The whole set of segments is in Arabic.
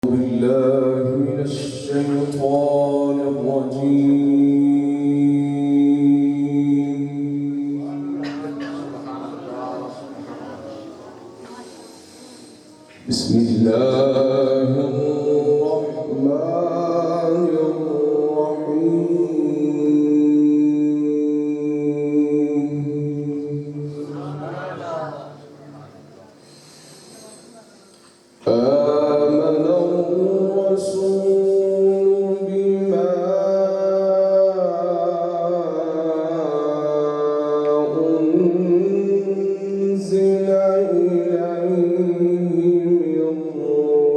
بالله من الشيطان الرجيم. بسم الله الرحمن الرحيم. الرسول بما أنزل إليه من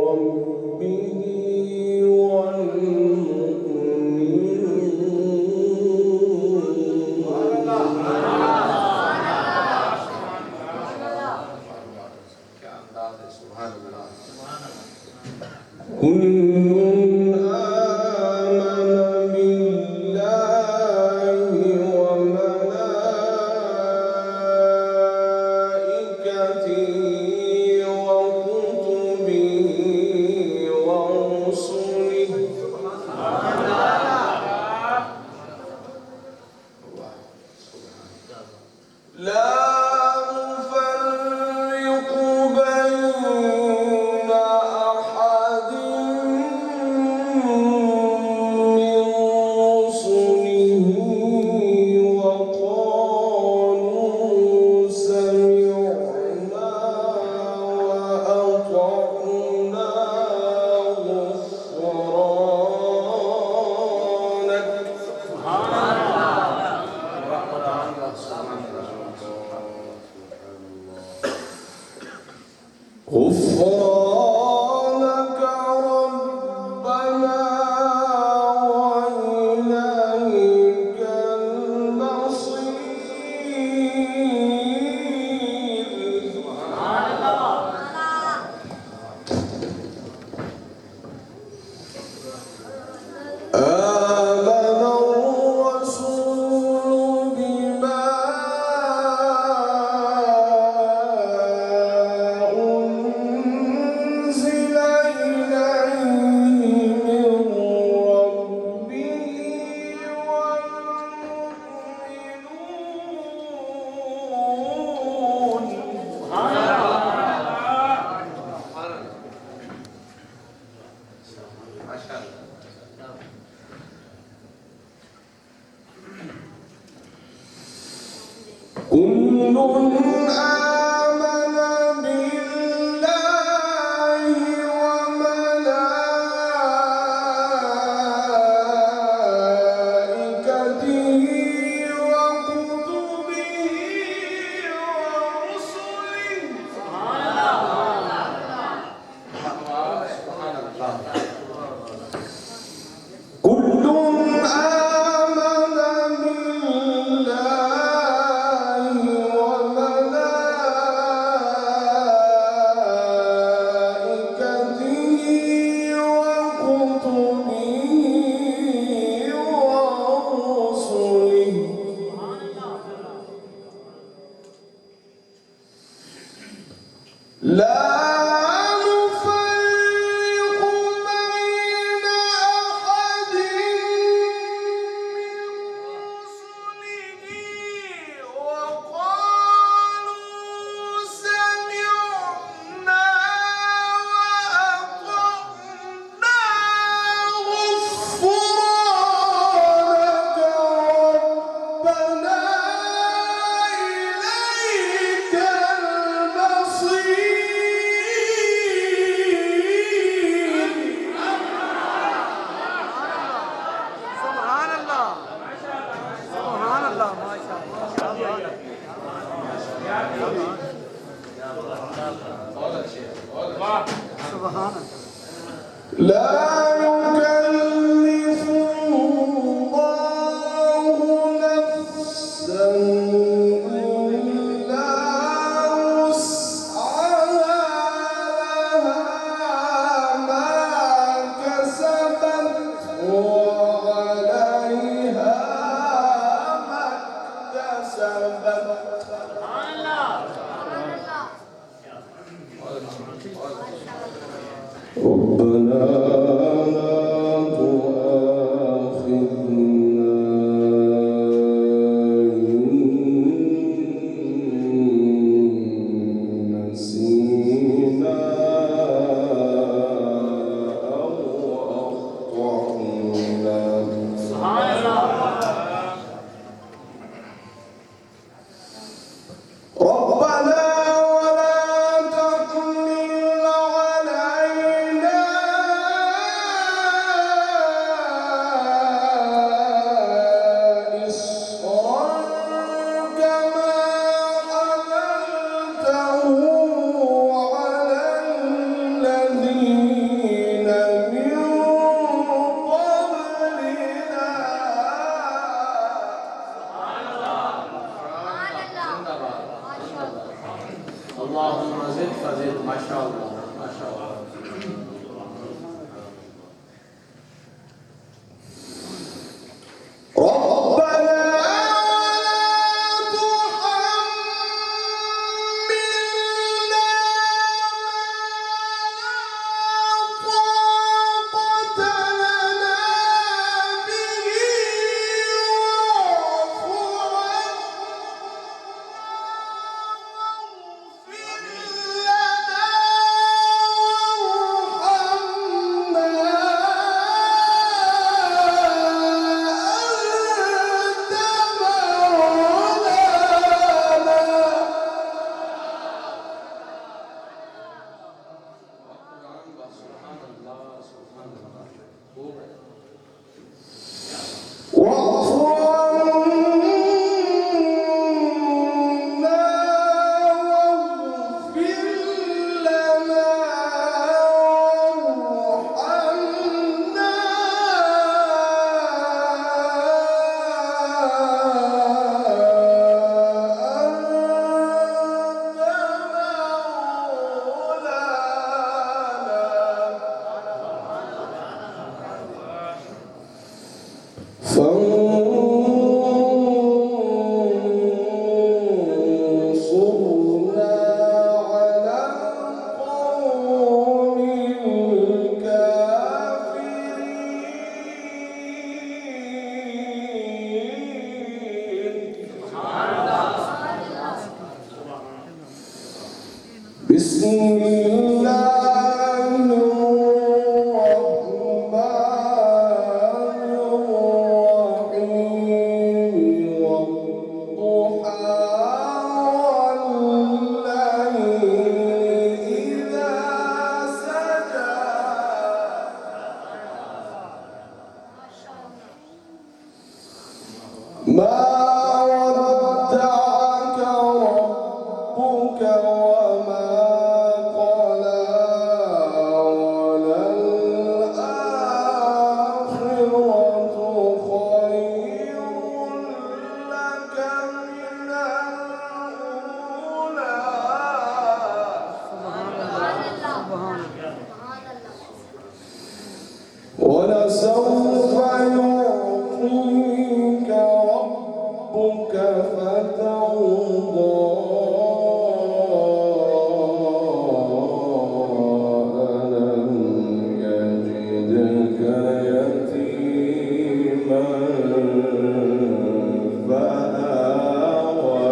ربه والمؤمنون كل آمن بالله وملائكته وكتبه ورسله لا نفرق بين أحد من رسله وقالوا سمعنا وأطعنا غفرانك ربنا وإليك المصير. آمن الرسول بما أنزل إليه من ربه والمؤمنون كل آمن بالله وملائكته وكتبه ورسله كل آمن بالله وملائكته وكتبه ورسله لا نفرق بين أحد من رسله وقالوا سمعنا وأطعنا غفرانك ربنا إليك المصير. سبحان الله سبحان الله ما شاء الله سبحان الله. لا يكلف الله نفسا إلا وسعها لها ما كسبت وعليها ما اكتسبت. ربنا ما ودعك ربك وما قلى وللآخرة خير لك من الأولى ولسوف يعطيك ربك فترضى ألم يجدك يتيما فآوى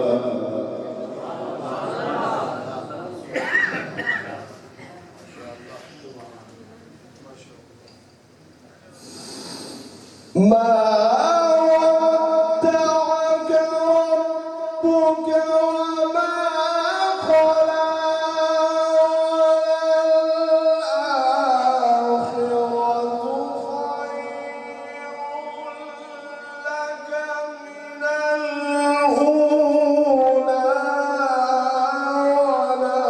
ما ودعك ربك وما قلى وللآخرة خير لك من الأولى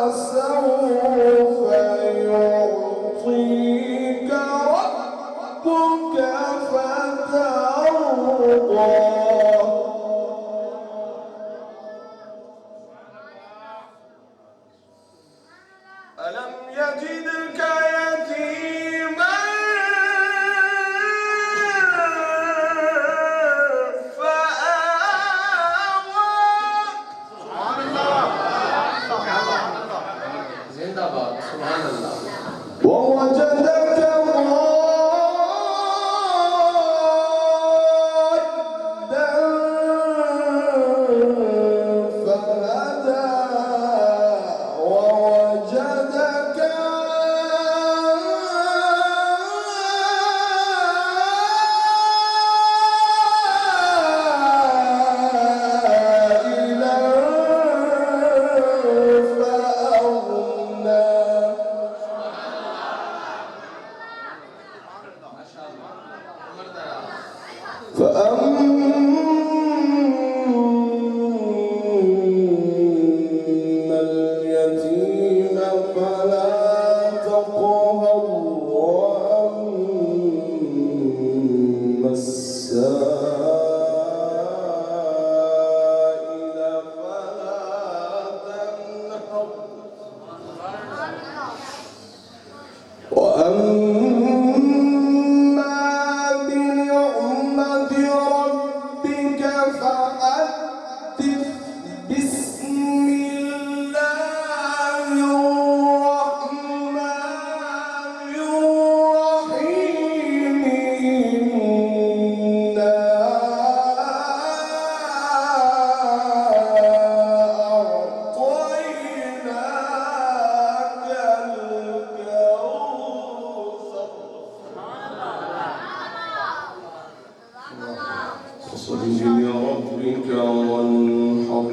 ولسوف يعطيك ربك فترضى ألم يجدك يتيما فآوى जिंदाबाद सुभान अल्लाह ووجدك ضالا فهدى ووجدك عائلا فأغنى فأما اليتيم فلا تقهر وأما السائل فلا تنهر وأما بنعمة ربك فحدث بسم الله الرحمن الرحيم إنا أعطيناك الكوثر فصل لربك وانحر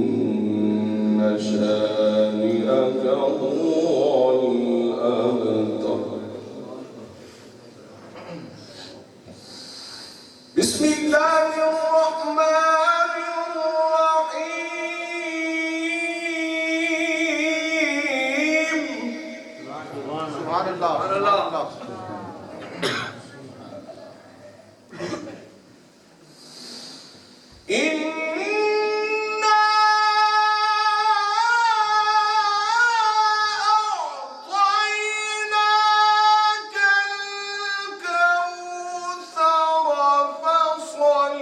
إن شانئك هو الأبتر بسم الله الرحمن الرحيم سبحان الله إنا أعطيناك الكوثر فصل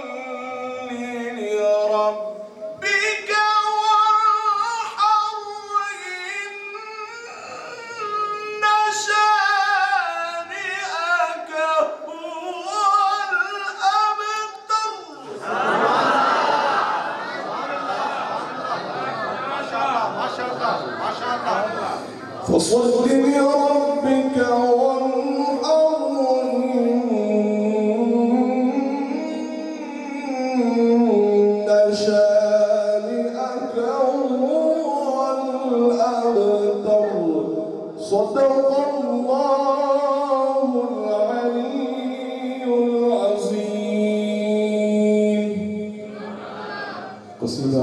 لربك وانحر إن شانئك هو الأبتر فصل لربك وانحر إن شانئك هو الأبتر صدق الله العلي قصيدة